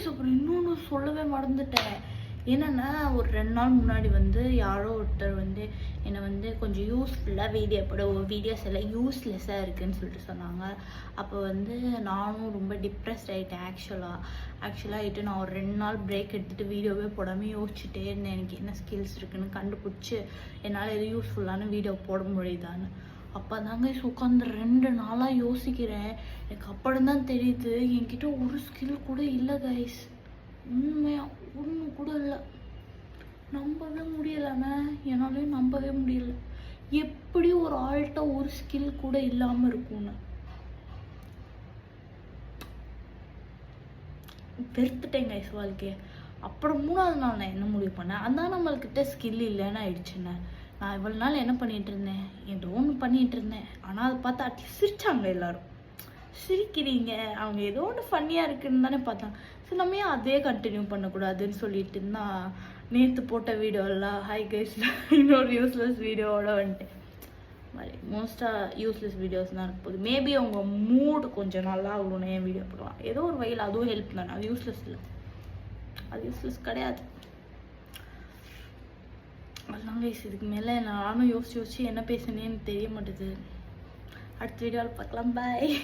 Guys அப்புறம் இன்னொன்று சொல்லவே மறந்துட்டேன். என்னென்னா ஒரு 2 நாள் முன்னாடி வந்து யாரோ ஒருத்தர் வந்து என்னை வந்து கொஞ்சம் யூஸ்ஃபுல்லாக வீடியோ போட வீடியோஸ் எல்லாம் யூஸ்லெஸ்ஸாக இருக்குதுன்னு சொல்லிட்டு சொன்னாங்க. அப்போ வந்து நானும் ரொம்ப டிப்ரெஸ்ட் ஆகிட்டேன். ஆக்சுவலாகிட்டு நான் ஒரு 2 நாள் பிரேக் எடுத்துகிட்டு வீடியோவே போடாமல் யோசிச்சுட்டே இருந்தேன். எனக்கு என்ன ஸ்கில்ஸ் இருக்குதுன்னு கண்டுபிடிச்சி என்னால் எது யூஸ்ஃபுல்லான வீடியோ போட முடியுதான்னு. அப்போ தாங்க உட்காந்து 2 நாளாக யோசிக்கிறேன். எனக்கு அப்புறம் தான் தெரியுது என்கிட்ட ஒரு ஸ்கில் கூட இல்லை கைஸ். உண்மையாக ஒன்று கூட இல்லை. நம்பவே முடியலைண்ணே, என்னாலையும் நம்பவே முடியல. எப்படி ஒரு ஆள்கிட்ட ஒரு ஸ்கில் கூட இல்லாமல் இருக்கும்னு வெறுத்துட்டேன் கைஸ் வாழ்க்கையை. அப்புறம் 3ஆவது நாள் நான் என்ன முடிவு பண்ணேன், அதான் நம்மள்கிட்ட ஸ்கில் இல்லைன்னு ஆயிடுச்சுண்ணே. நான் இவ்வளோ நாள் என்ன பண்ணிகிட்டு இருந்தேன், ஏதோ ஒன்று பண்ணிகிட்டு இருந்தேன். ஆனால் அதை பார்த்து அட்லீஸ்ட் சிரிச்சாங்க எல்லோரும். சிரிக்கிறீங்க, அவங்க ஏதோ ஒன்று ஃபன்னியாக இருக்குன்னு தானே பார்த்தாங்க. ஸோ நம்ம ஏன் அதே கண்டினியூ பண்ணக்கூடாதுன்னு சொல்லிட்டு இருந்தால் நேற்று போட்ட வீடியோலாம் ஹை கைஸில் இன்னொரு யூஸ்லெஸ் வீடியோவோட வந்துட்டேன். மாதிரி மோஸ்ட்டாக யூஸ்லெஸ் வீடியோஸ் தான் இருக்க போகுது. மேபி அவங்க மூடு கொஞ்சம் நல்லா ஆகணும்னு என் வீடியோ போடுவான். ஏதோ ஒரு வகையில் அதுவும் ஹெல்ப் தானே. அது யூஸ்லெஸ் இல்லை, அது யூஸ்லெஸ் கிடையாது. அதெல்லாம் கைஸ் இதுக்கு மேலே நானும் யோசிச்சு என்ன பேசுனேன்னு தெரிய மாட்டேது. அடுத்த வீடியோவில் பார்க்கலாம். பாய்.